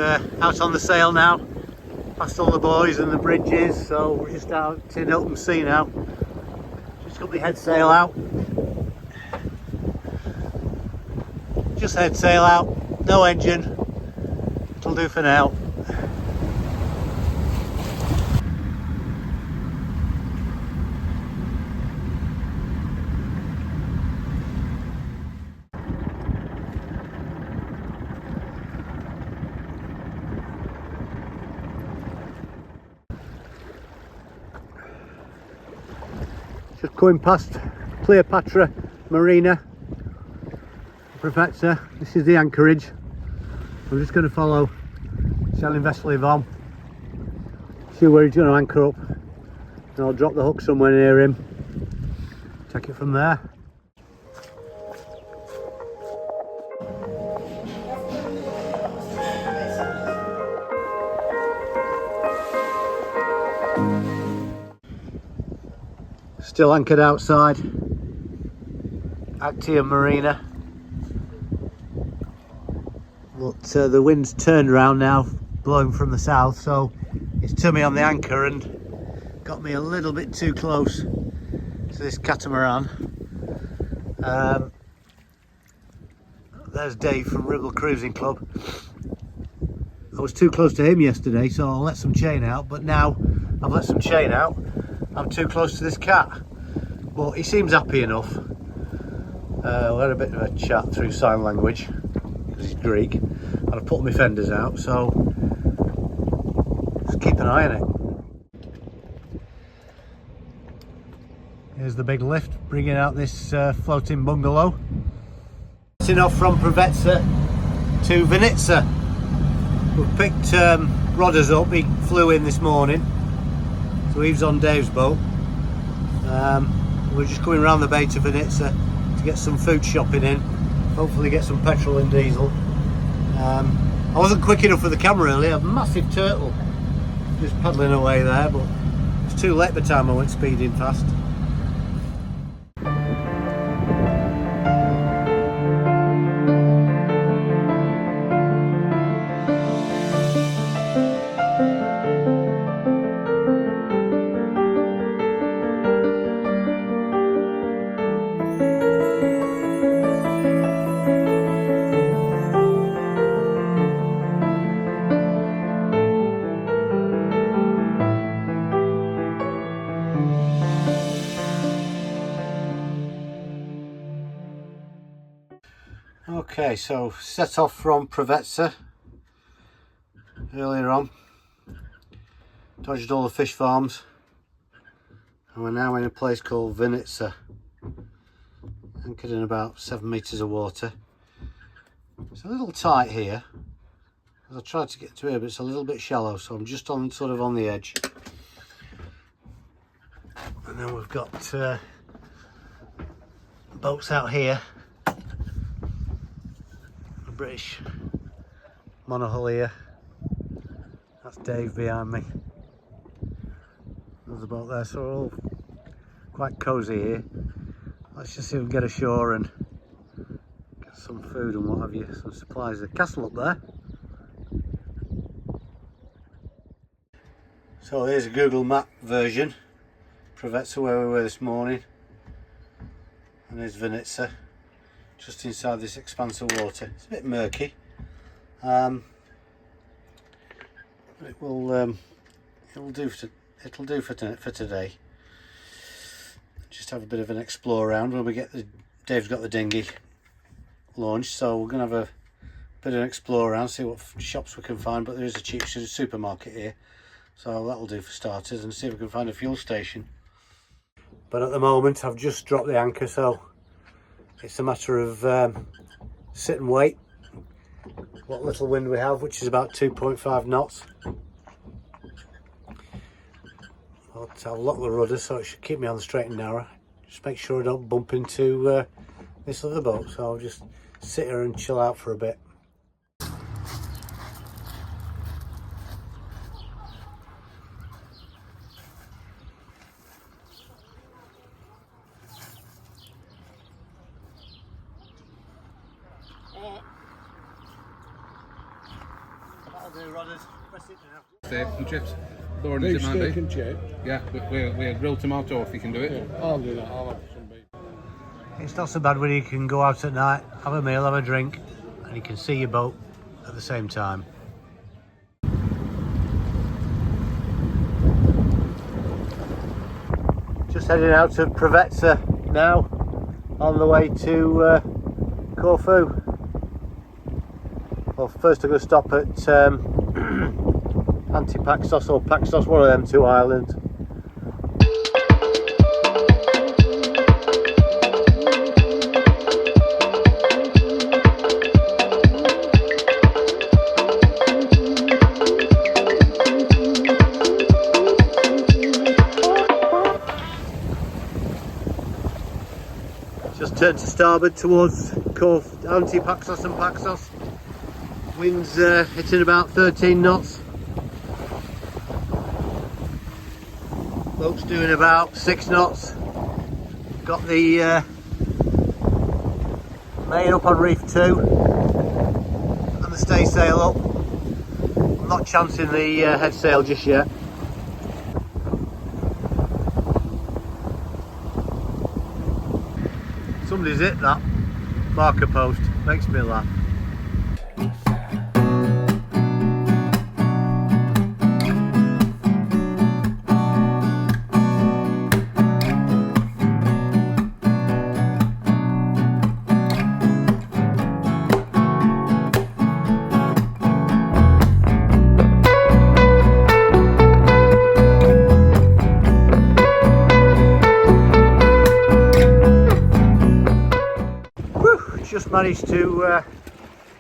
out on the sail now, past all the buoys and the bridges, so we're just out in open sea now. Just got my head sail out. Just head sail out, no engine, it'll do for now. Just going past Cleopatra Marina, Preveza. This is the anchorage. I'm just going to follow sailing vessel Yvonne, see where he's going to anchor up, and I'll drop the hook somewhere near him, take it from there. Still anchored outside Actium Marina, but the wind's turned around now, blowing from the south, so it's turned me on the anchor and got me a little bit too close to this catamaran. There's Dave from Ribble Cruising Club. I was too close to him yesterday, so I let some chain out, but now I've let some chain out, I'm too close to this cat. But he seems happy enough. We had a bit of a chat through sign language, because he's Greek, and I've put my fenders out, so just keep an eye on it. Here's the big lift bringing out this floating bungalow. Setting off from Preveza to Vinitsa. We've picked Rodders up, he flew in this morning, so he was on Dave's boat. We're just going around the bay to Vinitsa to get some food shopping in, hopefully get some petrol and diesel. I wasn't quick enough with the camera earlier, a massive turtle just paddling away there, but it's too late by the time I went speeding fast. Okay, so set off from Preveza earlier on, dodged all the fish farms, and we're now in a place called Vinitsa, anchored in about 7 meters of water. It's a little tight here, as I tried to get to here, but it's a little bit shallow, so I'm just on sort of on the edge. And then we've got boats out here. British monohull here. That's Dave behind me. There's a boat there, so we're all quite cosy here. Let's just see if we can get ashore and get some food and what have you, some supplies. The castle up there. So here's a Google Map version. Preveza, where we were this morning, and there's Vinitsa, just inside this expanse of water. It's a bit murky, but it'll do for today. Just have a bit of an explore around when we get Dave's got the dinghy launched, so we're gonna have a bit of an explore around, see what shops we can find. But there is a cheap supermarket here, so that'll do for starters, and see if we can find a fuel station. But at the moment I've just dropped the anchor, so it's a matter of sit and wait what little wind we have, which is about 2.5 knots. I'll lock the rudder so it should keep me on the straight and narrow. Just make sure I don't bump into this other boat, so I'll just sit here and chill out for a bit. That'll do, Rodders. Press it now. Steak and chips. Lauren, Beef is it steak Mandy? and chips. Yeah, we're grilled tomato if you can do it. Yeah, I'll do that. I'll have some beef. It's not so bad when you can go out at night, have a meal, have a drink, and you can see your boat at the same time. Just heading out to Preveza now, on the way to Corfu. Well, first I'm going to stop at Antipaxos or Paxos, one of them two islands. Just turned to starboard towards Antipaxos and Paxos. Wind's hitting about 13 knots. Boat's doing about 6 knots. Got the main up on reef 2 and the stay sail up. I'm not chancing the head sail just yet. Somebody's hit that marker post, makes me laugh. Just managed to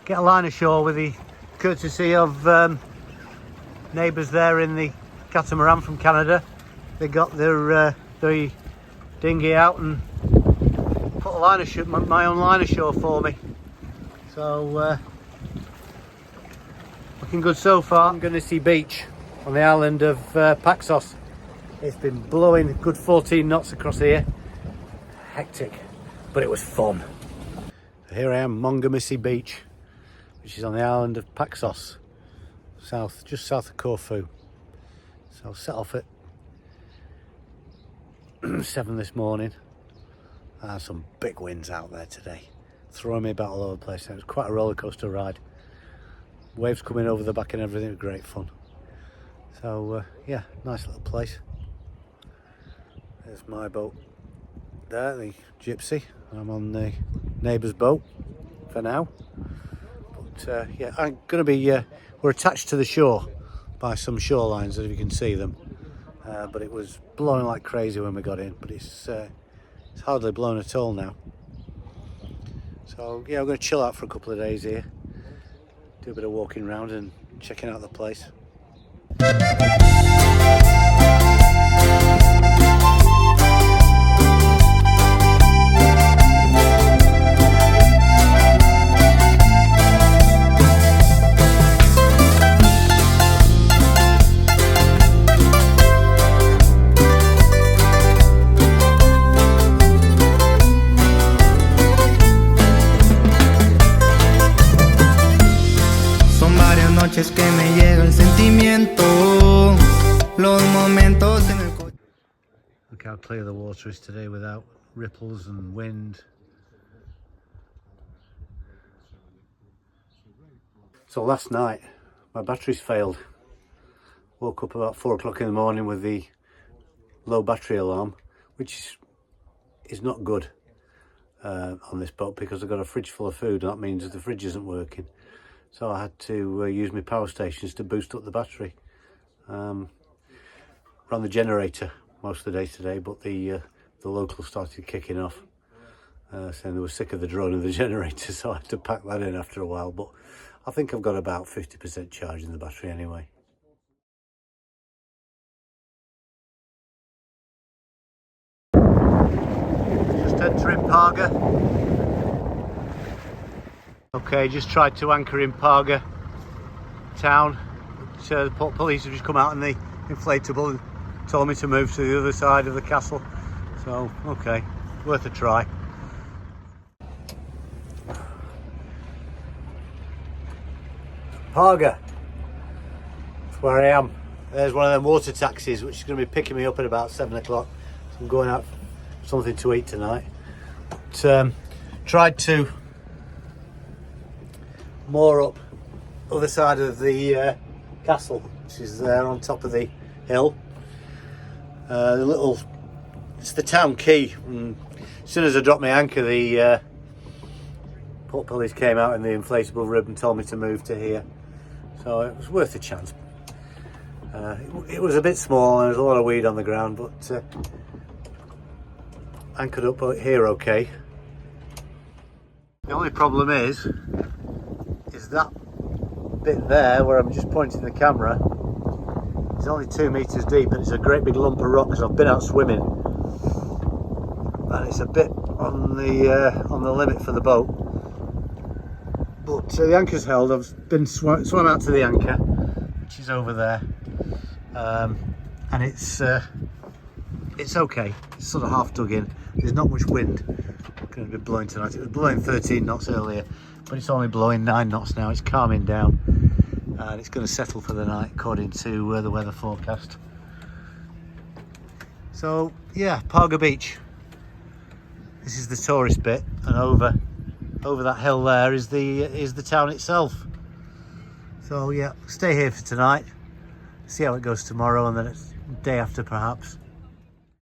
get a line ashore with the courtesy of neighbours there in the catamaran from Canada. They got their dinghy out and put a line ashore, my own line ashore for me. So looking good so far. I'm going to see beach on the island of Paxos. It's been blowing a good 14 knots across here. Hectic, but it was fun. Here I am, Mongamisi Beach, which is on the island of Paxos, just south of Corfu. So I set off at 7 this morning. Some big winds out there today, throwing me about all over the place. It was quite a roller coaster ride. Waves coming over the back and everything, was great fun. So yeah, nice little place. There's my boat there, the Gypsy. I'm on the neighbour's boat for now, but yeah, I'm going to be we're attached to the shore by some shorelines, if you can see them, but it was blowing like crazy when we got in, but it's hardly blown at all now. So yeah, we're going to chill out for a couple of days here, do a bit of walking around and checking out the place. Es que me llega el sentimiento, los momentos en el coche. Look how clear the water is today without ripples and wind. So last night my batteries failed. Woke up about 4 o'clock in the morning with the low battery alarm, which is not good on this boat because I've got a fridge full of food, and that means the fridge isn't working. So I had to use my power stations to boost up the battery. Ran the generator most of the day today, but the locals started kicking off, saying they were sick of the drone and the generator, so I had to pack that in after a while. But I think I've got about 50% charge in the battery anyway. Just entering Parga. Okay, just tried to anchor in Parga town, but the port police have just come out in the inflatable and told me to move to the other side of the castle. So, okay, worth a try. Parga, where I am. There's one of them water taxis which is going to be picking me up at about 7 o'clock. So I'm going out for something to eat tonight. But, tried to moor up other side of the castle, which is there on top of the hill. It's the town quay. And as soon as I dropped my anchor, the port police came out in the inflatable rib and told me to move to here. So it was worth a chance. It was a bit small and there was a lot of weed on the ground, but anchored up here okay. The only problem is that bit there where I'm just pointing the camera is only 2 meters deep, and it's a great big lump of rock because I've been out swimming, and it's a bit on the limit for the boat. But the anchor's held. I've been swam out to the anchor, which is over there, and it's okay. It's sort of half dug in. There's not much wind going to be blowing tonight. It was blowing 13 knots earlier, but it's only blowing 9 knots now. It's calming down, and it's going to settle for the night according to the weather forecast. So yeah, Parga Beach. This is the tourist bit, and over that hill there is the town itself. So yeah, stay here for tonight, see how it goes tomorrow, and then it's day after perhaps.